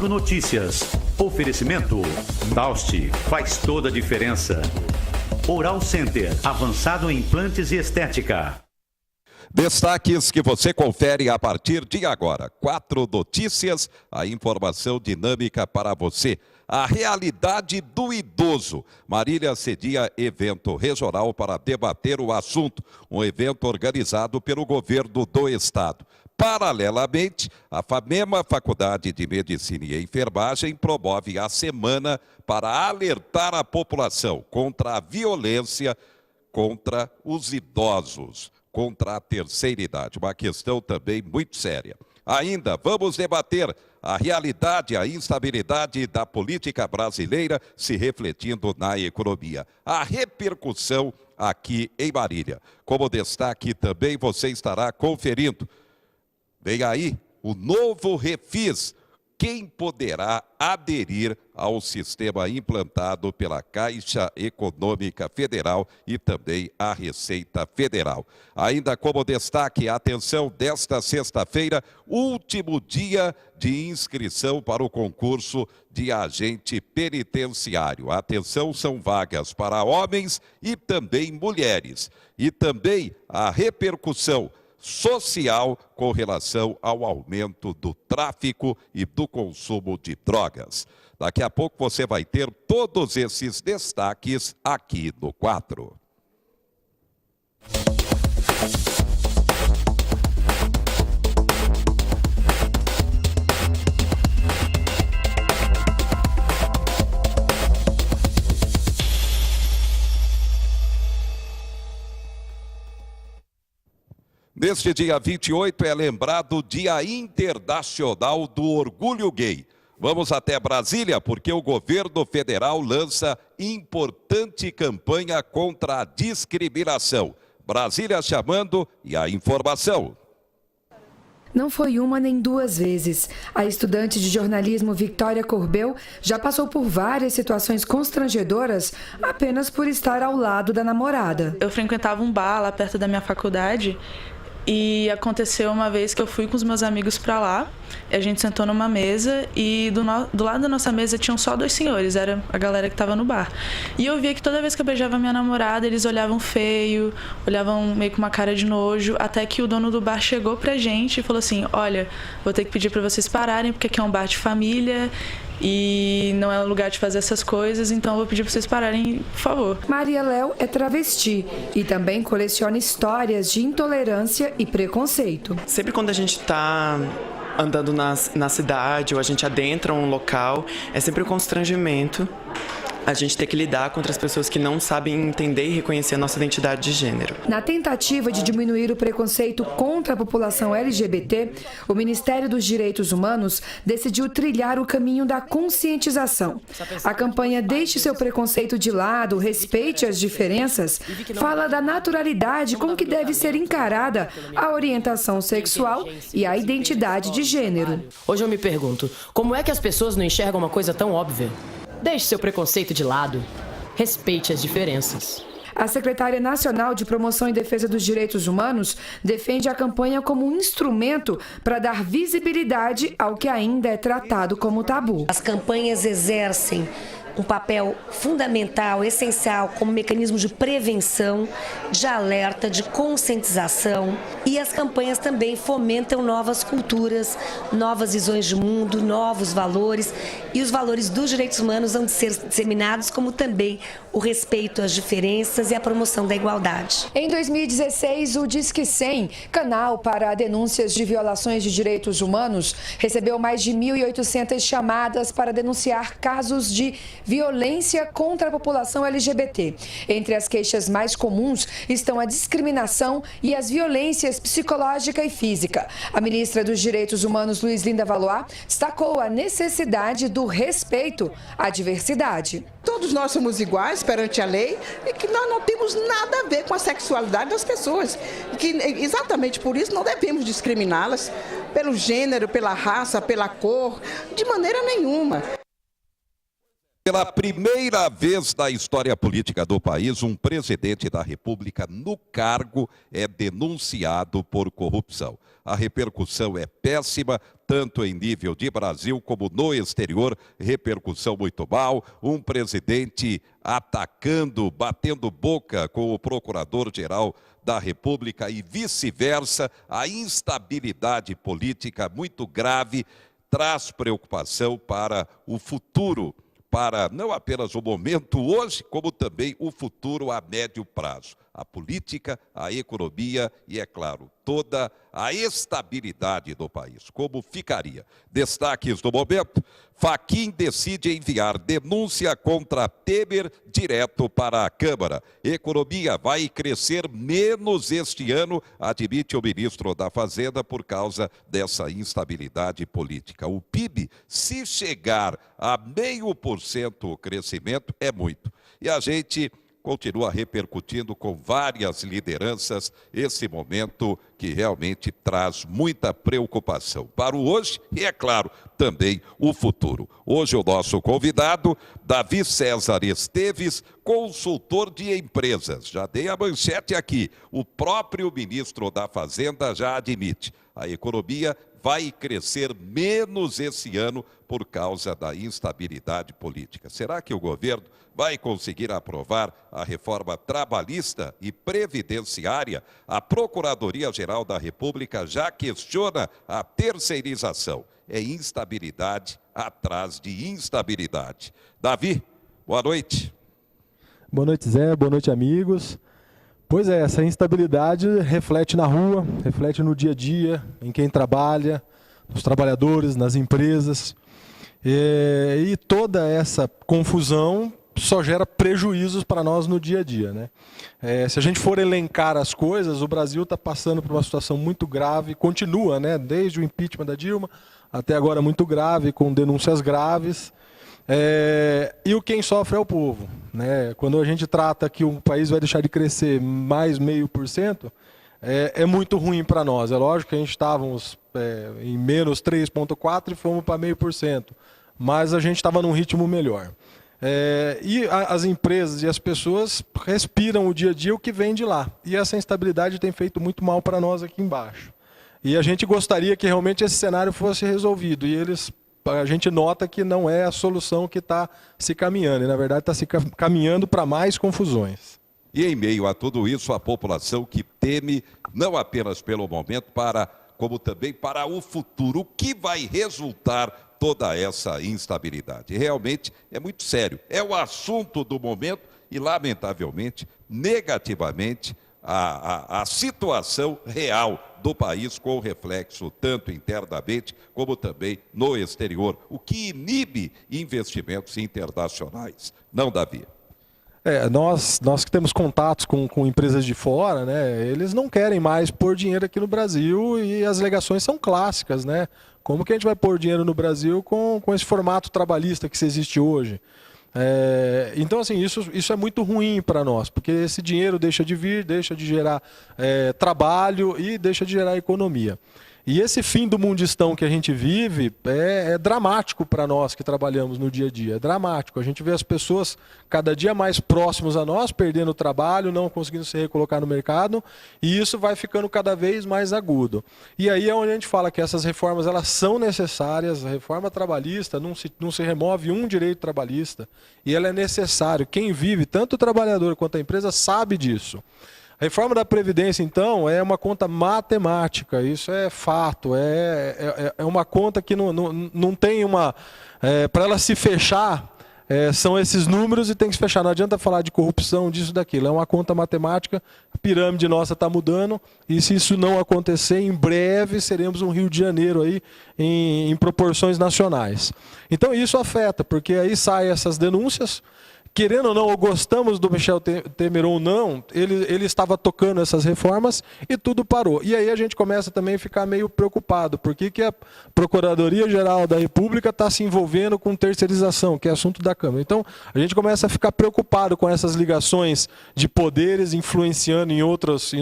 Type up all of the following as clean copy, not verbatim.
4 Notícias. Oferecimento. Taust faz toda a diferença. Oral Center, avançado em implantes e estética. Destaques que você confere a partir de agora. 4 Notícias, a informação dinâmica para você. A realidade do idoso. Marília cedia evento regional para debater o assunto. Um evento organizado pelo governo do estado. Paralelamente, a FAMEMA, Faculdade de Medicina e Enfermagem, promove a semana para alertar a população contra a violência contra os idosos, contra a terceira idade. Uma questão também muito séria. Ainda vamos debater a realidade, a instabilidade da política brasileira se refletindo na economia. A repercussão aqui em Marília. Como destaque também você estará conferindo. Vem aí o novo Refis. Quem poderá aderir ao sistema implantado pela Caixa Econômica Federal e também a Receita Federal. Ainda como destaque, atenção, desta sexta-feira, último dia de inscrição para o concurso de agente penitenciário. Atenção, são vagas para homens e também mulheres. E também a repercussão social com relação ao aumento do tráfico e do consumo de drogas. Daqui a pouco você vai ter todos esses destaques aqui no 4. Neste dia 28 é lembrado o Dia Internacional do Orgulho Gay. Vamos até Brasília, porque o governo federal lança importante campanha contra a discriminação. Brasília chamando e a informação. Não foi uma nem duas vezes. A estudante de jornalismo Victoria Corbel já passou por várias situações constrangedoras apenas por estar ao lado da namorada. Eu frequentava um bar lá perto da minha faculdade. E aconteceu uma vez que eu fui com os meus amigos pra lá, a gente sentou numa mesa e do lado da nossa mesa tinham só 2 senhores, era a galera que tava no bar. E eu via que toda vez que eu beijava minha namorada, eles olhavam feio, olhavam meio com uma cara de nojo, até que o dono do bar chegou pra gente e falou assim: olha, vou ter que pedir pra vocês pararem, porque aqui é um bar de família e não é um lugar de fazer essas coisas, então eu vou pedir para vocês pararem, por favor. Maria Léo é travesti e também coleciona histórias de intolerância e preconceito. Sempre quando a gente está andando na cidade ou a gente adentra um local, é sempre um constrangimento a gente ter que lidar com outras pessoas que não sabem entender e reconhecer a nossa identidade de gênero. Na tentativa de diminuir o preconceito contra a população LGBT, o Ministério dos Direitos Humanos decidiu trilhar o caminho da conscientização. A campanha Deixe seu preconceito de lado, respeite as diferenças, fala da naturalidade com que deve ser encarada a orientação sexual e a identidade de gênero. Hoje eu me pergunto, como é que as pessoas não enxergam uma coisa tão óbvia? Deixe seu preconceito de lado. Respeite as diferenças. A secretária nacional de Promoção e Defesa dos Direitos Humanos defende a campanha como um instrumento para dar visibilidade ao que ainda é tratado como tabu. As campanhas exercem um papel fundamental, essencial, como mecanismo de prevenção, de alerta, de conscientização. E as campanhas também fomentam novas culturas, novas visões de mundo, novos valores. E os valores dos direitos humanos vão ser disseminados, como também o respeito às diferenças e a promoção da igualdade. Em 2016, o Disque 100, canal para denúncias de violações de direitos humanos, recebeu mais de 1.800 chamadas para denunciar casos de violência contra a população LGBT. Entre as queixas mais comuns estão a discriminação e as violências psicológica e física. A ministra dos Direitos Humanos, Luiz Linda Valois, destacou a necessidade do respeito à diversidade. Todos nós somos iguais perante a lei e que nós não temos nada a ver com a sexualidade das pessoas. E que exatamente por isso não devemos discriminá-las pelo gênero, pela raça, pela cor, de maneira nenhuma. Pela primeira vez na história política do país, um presidente da República no cargo é denunciado por corrupção. A repercussão é péssima, tanto em nível de Brasil como no exterior, repercussão muito mal. Um presidente atacando, batendo boca com o procurador-geral da República e vice-versa. A instabilidade política muito grave traz preocupação para o futuro, para não apenas o momento hoje, como também o futuro a médio prazo. A política, a economia e, é claro, toda a estabilidade do país. Como ficaria? Destaques do momento: Fachin decide enviar denúncia contra Temer direto para a Câmara. Economia vai crescer menos este ano, admite o ministro da Fazenda, por causa dessa instabilidade política. O PIB, se chegar a 0,5% crescimento, é muito. E a gente continua repercutindo com várias lideranças esse momento que realmente traz muita preocupação para o hoje e, é claro, também o futuro. Hoje o nosso convidado, Davi César Esteves, consultor de empresas. Já dei a manchete aqui, o próprio ministro da Fazenda já admite, a economia vai crescer menos esse ano por causa da instabilidade política. Será que o governo vai conseguir aprovar a reforma trabalhista e previdenciária? A Procuradoria-Geral da República já questiona a terceirização. É instabilidade atrás de instabilidade. Davi, boa noite. Boa noite, Zé. Boa noite, amigos. Pois é, essa instabilidade reflete na rua, reflete no dia a dia, em quem trabalha, nos trabalhadores, nas empresas. E toda essa confusão só gera prejuízos para nós no dia a dia, né? Se a gente for elencar as coisas, o Brasil está passando por uma situação muito grave, continua, né? Desde o impeachment da Dilma até agora muito grave, com denúncias graves. E quem sofre é o povo, né? Quando a gente trata que o país vai deixar de crescer mais 0,5%, é muito ruim para nós. É lógico que a gente estávamos em menos 3,4% e fomos para 0,5%, mas a gente estava num ritmo melhor. E as empresas e as pessoas respiram o dia a dia o que vem de lá. E essa instabilidade tem feito muito mal para nós aqui embaixo. E a gente gostaria que realmente esse cenário fosse resolvido. E a gente nota que não é a solução que está se caminhando. E, na verdade, está se caminhando para mais confusões. E em meio a tudo isso, a população que teme, não apenas pelo momento, como também para o futuro. O que vai resultar toda essa instabilidade? Realmente é muito sério. É o assunto do momento e, lamentavelmente, negativamente, a situação real do país, com reflexo tanto internamente como também no exterior, o que inibe investimentos internacionais. Não, Davi? Nós que temos contatos com empresas de fora, né, eles não querem mais pôr dinheiro aqui no Brasil e as alegações são clássicas, né? Como que a gente vai pôr dinheiro no Brasil com esse formato trabalhista que existe hoje? Então, assim, isso é muito ruim para nós, porque esse dinheiro deixa de vir, deixa de gerar trabalho e deixa de gerar economia. E esse fim do mundistão que a gente vive é dramático para nós que trabalhamos no dia a dia. É dramático. A gente vê as pessoas cada dia mais próximas a nós, perdendo o trabalho, não conseguindo se recolocar no mercado, e isso vai ficando cada vez mais agudo. E aí é onde a gente fala que essas reformas elas são necessárias. A reforma trabalhista não se remove um direito trabalhista, e ela é necessária. Quem vive, tanto o trabalhador quanto a empresa, sabe disso. A reforma da Previdência, então, é uma conta matemática, isso é fato, é uma conta que não tem uma... para ela se fechar, são esses números e tem que se fechar. Não adianta falar de corrupção, disso, daquilo. É uma conta matemática, a pirâmide nossa está mudando, e se isso não acontecer, em breve seremos um Rio de Janeiro aí, em proporções nacionais. Então isso afeta, porque aí saem essas denúncias. Querendo ou não, ou gostamos do Michel Temer ou não, ele estava tocando essas reformas e tudo parou. E aí a gente começa também a ficar meio preocupado. Por que a Procuradoria-Geral da República está se envolvendo com terceirização, que é assunto da Câmara? Então, a gente começa a ficar preocupado com essas ligações de poderes influenciando em outras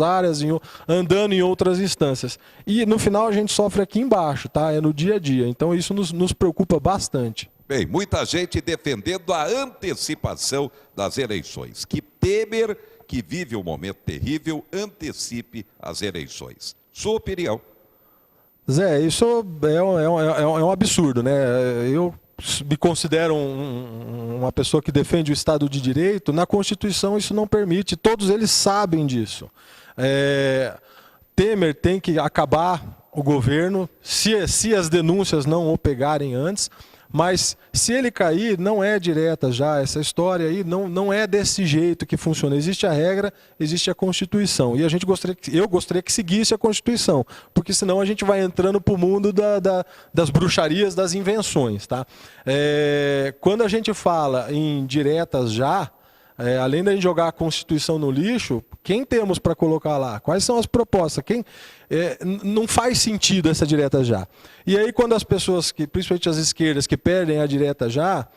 áreas, andando em outras instâncias. E, no final, a gente sofre aqui embaixo, tá? É no dia a dia. Então, isso nos preocupa bastante. Bem, muita gente defendendo a antecipação das eleições. Que Temer, que vive um momento terrível, antecipe as eleições. Sua opinião? Zé, isso é um absurdo, né? Eu me considero uma pessoa que defende o Estado de Direito. Na Constituição isso não permite, todos eles sabem disso. Temer tem que acabar o governo, se as denúncias não o pegarem antes, mas se ele cair, não é direta já, essa história aí não é desse jeito que funciona. Existe a regra, existe a Constituição, e eu gostaria que seguisse a Constituição, porque senão a gente vai entrando para o mundo das bruxarias, das invenções. Tá? Quando a gente fala em diretas já, além da gente jogar a Constituição no lixo, quem temos para colocar lá? Quais são as propostas? Não faz sentido essa direta já. E aí quando as pessoas, principalmente as esquerdas, que perdem a direta já,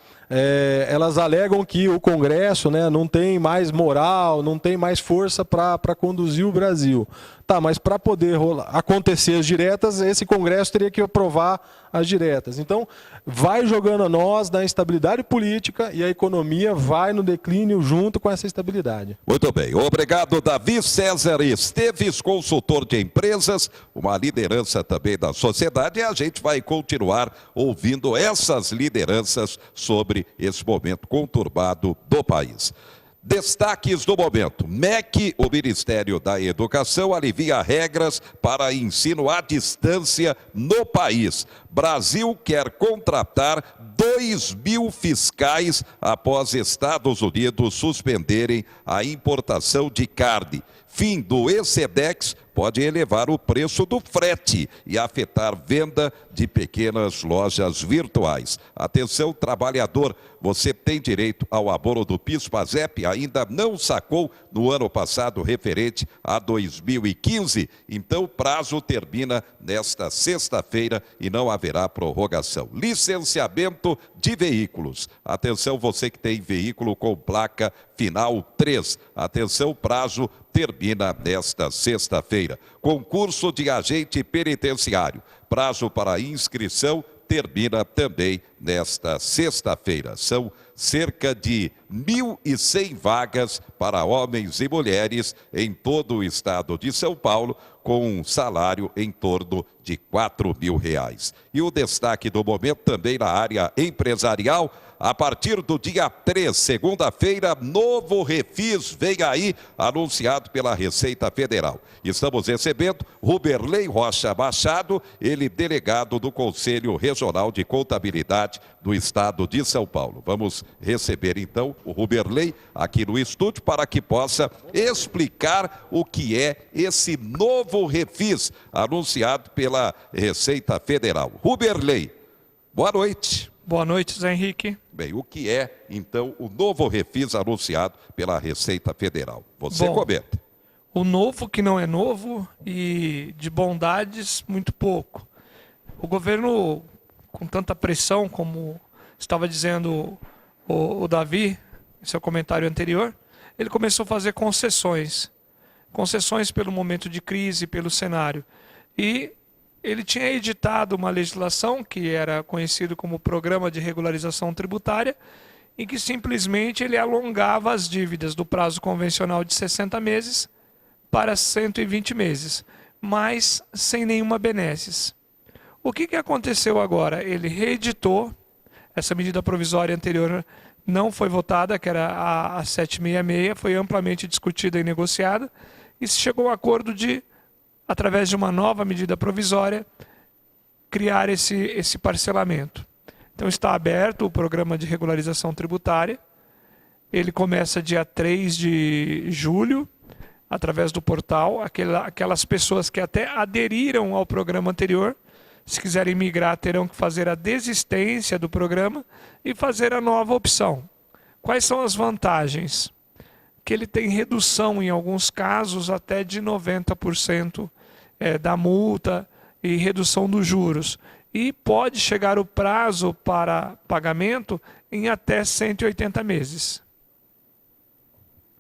elas alegam que o Congresso, né, não tem mais moral, não tem mais força para conduzir o Brasil. Tá, mas para poder acontecer as diretas, esse Congresso teria que aprovar as diretas. Então, vai jogando a nós na instabilidade política e a economia vai no declínio junto com essa instabilidade. Muito bem. Obrigado, Davi César Esteves, consultor de empresas, uma liderança também da sociedade, e a gente vai continuar ouvindo essas lideranças sobre esse momento conturbado do país. Destaques do momento. MEC, o Ministério da Educação, alivia regras para ensino à distância no país. Brasil quer contratar 2.000 fiscais após Estados Unidos suspenderem a importação de carne. Fim do Excedex pode elevar o preço do frete e afetar venda de pequenas lojas virtuais. Atenção, trabalhador, você tem direito ao abono do PIS/PASEP, ainda não sacou no ano passado referente a 2015? Então o prazo termina nesta sexta-feira e não haverá prorrogação. Licenciamento de veículos. Atenção, você que tem veículo com placa final 3. Atenção, prazo termina nesta sexta-feira. Concurso de agente penitenciário. Prazo para inscrição termina também nesta sexta-feira. São cerca de 1.100 vagas para homens e mulheres em todo o estado de São Paulo, com um salário em torno de R$4.000. E o destaque do momento também na área empresarial. A partir do dia 3, segunda-feira, novo refis vem aí, anunciado pela Receita Federal. Estamos recebendo Ruberley Rocha Machado, ele delegado do Conselho Regional de Contabilidade do Estado de São Paulo. Vamos receber então o Ruberley aqui no estúdio para que possa explicar o que é esse novo refis anunciado pela Receita Federal. Ruberley, boa noite. Boa noite, Zé Henrique. Bem, o que é, então, o novo refis anunciado pela Receita Federal? Você comenta. O novo que não é novo e de bondades, muito pouco. O governo, com tanta pressão, como estava dizendo o Davi, em seu comentário anterior, ele começou a fazer concessões. Concessões pelo momento de crise, pelo cenário. E ele tinha editado uma legislação que era conhecido como Programa de Regularização Tributária, em que simplesmente ele alongava as dívidas do prazo convencional de 60 meses para 120 meses, mas sem nenhuma benesses. O que aconteceu agora? Ele reeditou, essa medida provisória anterior não foi votada, que era a 766, foi amplamente discutida e negociada, e se chegou ao acordo de, através de uma nova medida provisória, criar esse parcelamento. Então está aberto o programa de regularização tributária. Ele começa dia 3 de julho, através do portal. Aquelas pessoas que até aderiram ao programa anterior, se quiserem migrar, terão que fazer a desistência do programa e fazer a nova opção. Quais são as vantagens? Que ele tem redução, em alguns casos, até de 90%. Da multa e redução dos juros. E pode chegar o prazo para pagamento em até 180 meses.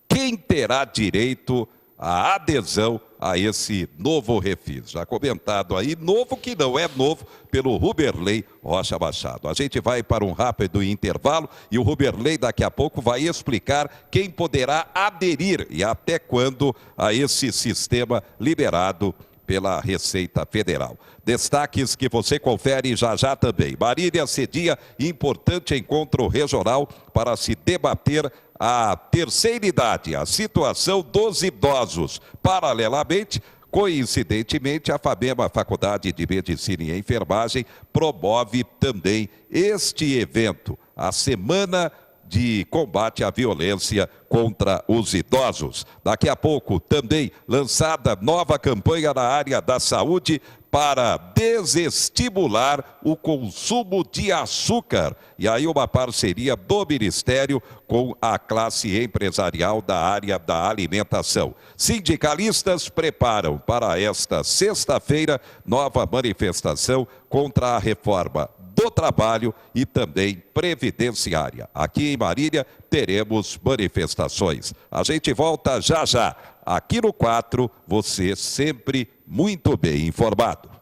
Quem terá direito à adesão a esse novo refis. Já comentado aí, novo que não é novo, pelo Ruberley Rocha Machado. A gente vai para um rápido intervalo e o Ruberley daqui a pouco vai explicar quem poderá aderir e até quando a esse sistema liberado pela Receita Federal. Destaques que você confere já já também. Marília cedia importante encontro regional para se debater a terceira idade, a situação dos idosos. Paralelamente, coincidentemente, a FABEMA, Faculdade de Medicina e Enfermagem, promove também este evento, a Semana de Combate à Violência contra os Idosos. Daqui a pouco, também lançada nova campanha na área da saúde para desestimular o consumo de açúcar. E aí uma parceria do Ministério com a classe empresarial da área da alimentação. Sindicalistas preparam para esta sexta-feira nova manifestação contra a reforma do trabalho e também previdenciária. Aqui em Marília teremos manifestações. A gente volta já já. Aqui no 4, você sempre muito bem informado.